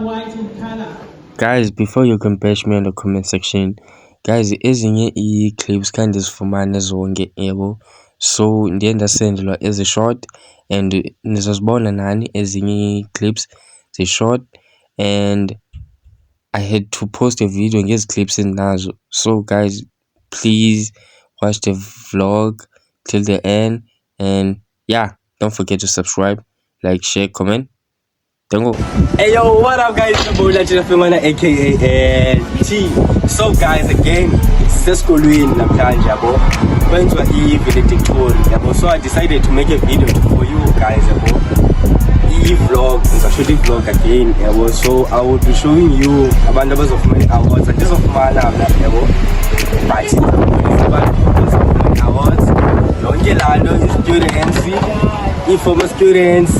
white in color. Guys, before you can bash me in the comment section, guys, ezinye clips kandi zifumane zonke yebo. So ndiye ndasendelwa ezi short and nizozibona nani ezinye clips ze short, and I had to post a video ngezi clips endinazo. So guys, please watch the vlog till the end, and yeah, don't forget to subscribe, like, share, comment. Hey yo, what up guys? It's your boy LATHITHA aka LT. So guys, again, sesikolweni namhlanje yabo. Kwenziwa i-valedictory yabo. So I decided to make a video for you guys yabo. I-vlog, ngizashoot i-vlog again yabo. So I will be showing you abantu abazofumana awards. Andizofumana yabo. But abantu awards. Yonke lalo i-students, i-former students,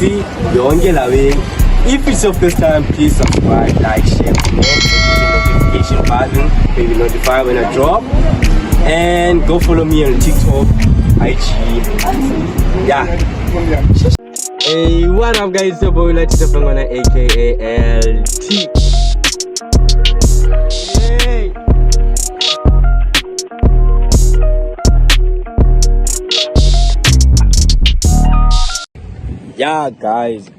yonke lawe. If it's your first time, please subscribe, like, share, comment, and hit the notification button so you'll be notified when I drop. And go follow me on TikTok, IG. Yeah. Hey, what up guys? It's your boy LATHITHA aka LT. Hey. Yeah guys,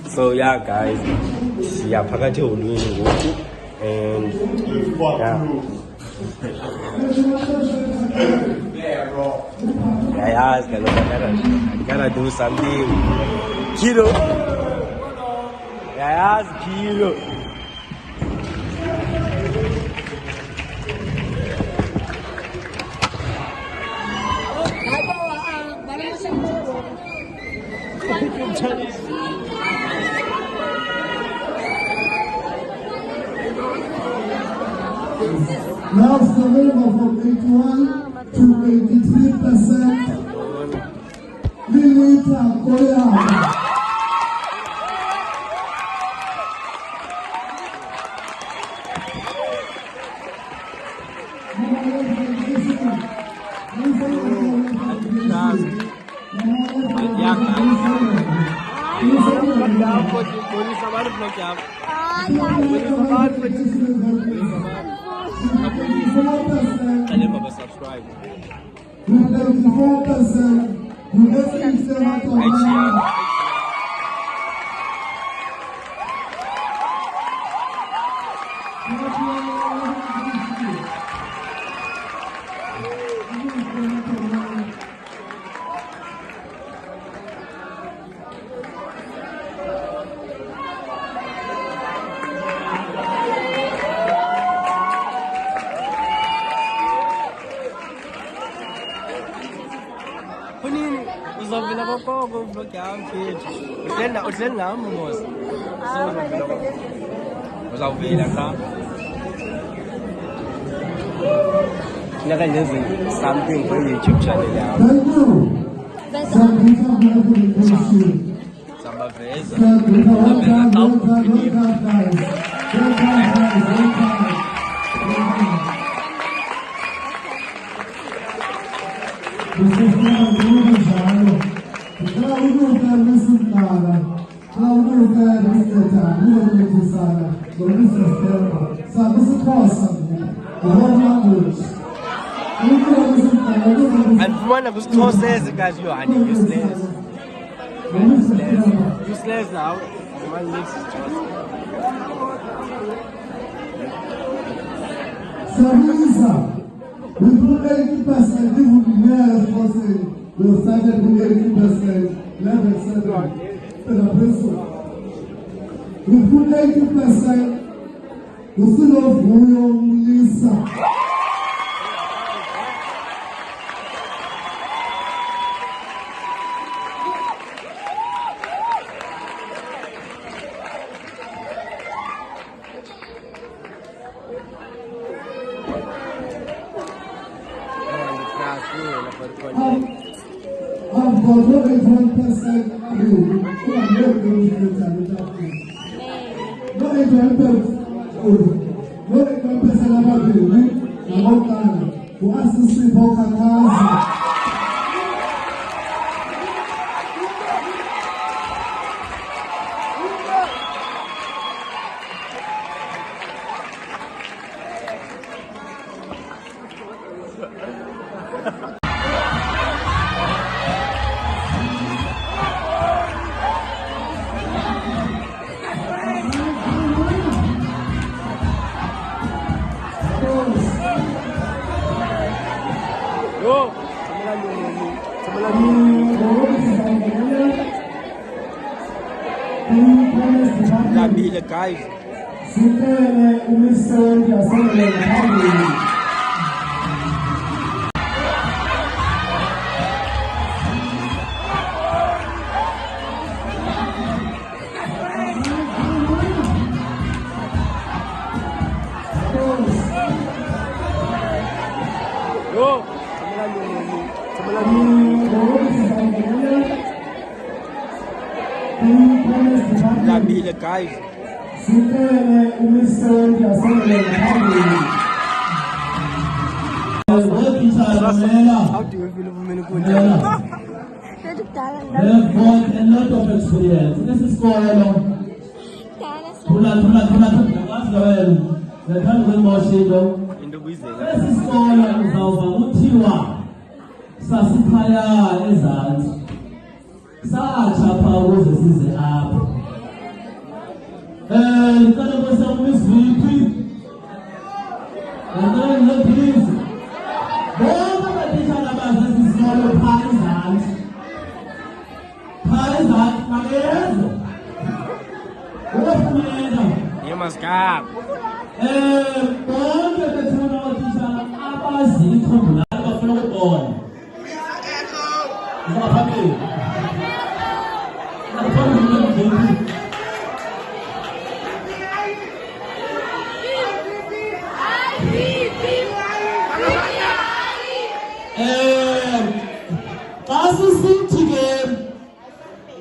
so yeah guys, siyaphakathi eholweni ngoku, and yeah, I gotta do something. Kilo. Yeah, kilo. Now the level from 81 to 83%. LATHITHA Korea. Subscribe. Uzovela kokoko vlog yami mfethu. Uhleli nami mosi. So uzovela cha. Naka nyenze something for YouTube channel yami. Sabaveza. And one of us says guys, you are useless. Useless now. One lives we put 80%, we would be here as possible. We started with 80%, 11%, we put 80%, we still have Lisa. I've got 81% you. Who are not going to get no 81% about you. Who has to sleep on Labile guys. Labile guys. How do you feel of me? They've got a lot of experience. This is for You must go.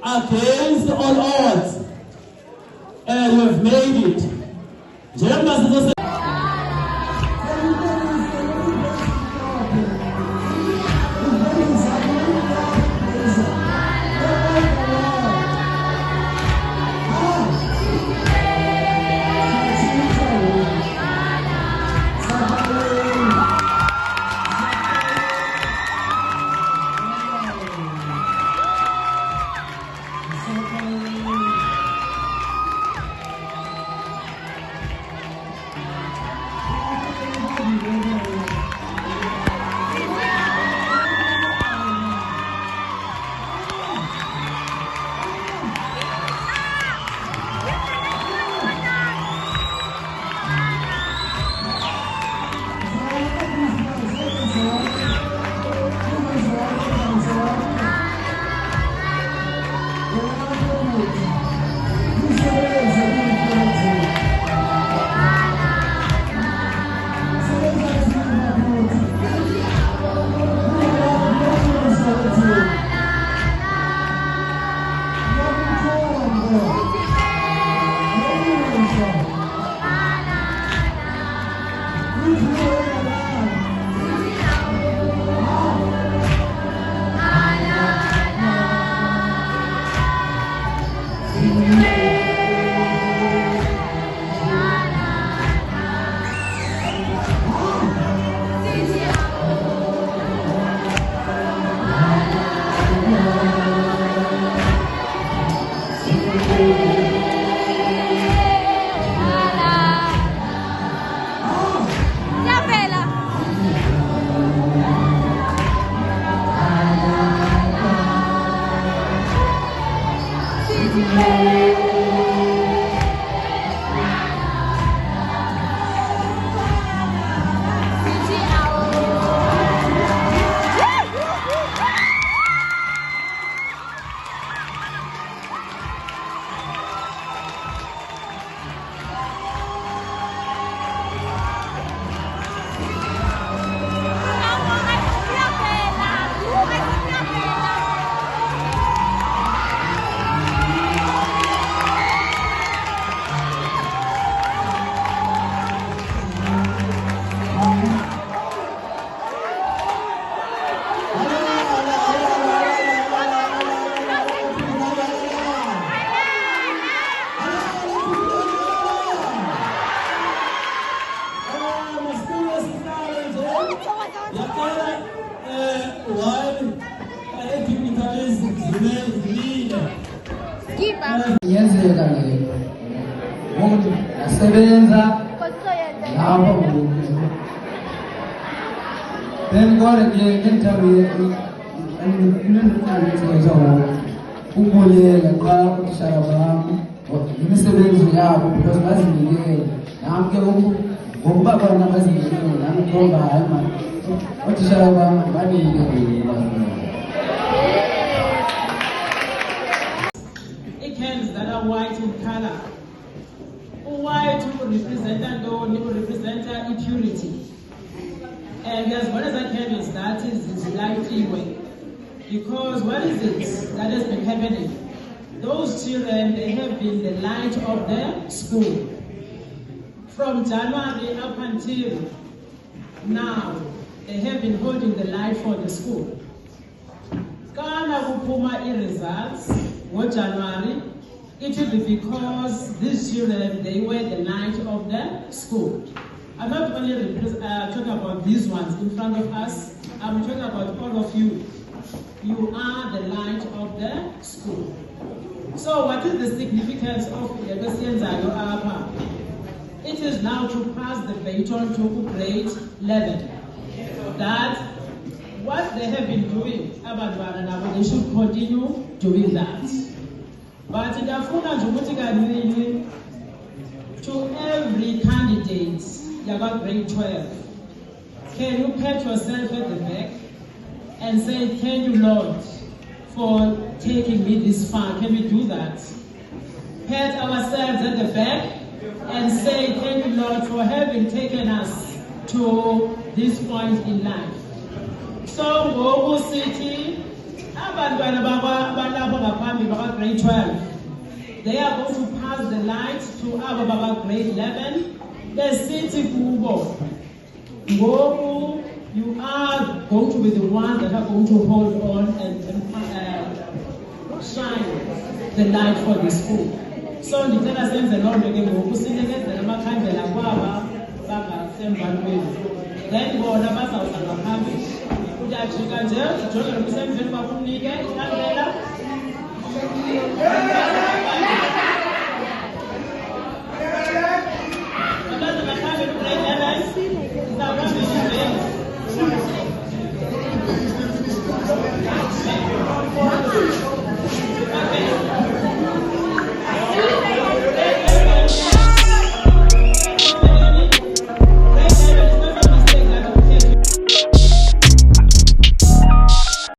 Against all odds, and we've made it. Yenzeka le umuntu asebenza lapho then God again, then tell me, ukubulela xa utishara bam imisebenzi yabo because bazinikele nam ke ngokuba bona bazinikele nam ndikhomba hayi ma utishara bam banikele. Cans that are white in color. White represent purity. And as well as I can is that is likely way. Because what is it that has been happening? Those children, they have been the light of the school. From January up until now, they have been holding the light for the school. Kana kupuma results for January, it will be because these children, they were the light of the school. I'm not only talking about these ones in front of us, I'm talking about all of you. You are the light of the school. So what is the significance of Legosienzayo Apa? It is now to pass the baton to grade 11. That what they have been doing, they should continue doing that. But to every candidate, you got grade 12. Can you pat yourself at the back and say, thank you, Lord, for taking me this far? Can we do that? Pat ourselves at the back and say, thank you, Lord, for having taken us to this point in life. So, Gogo City, grade 12. They are going to pass the light to our Baba grade 11. The city Kubo. Gogo, you are going to be the ones that are going to hold on and shine the light for the school. So, the tell the Lord again, Gogo City, the Makandela Baba, Baba, then go on about our family.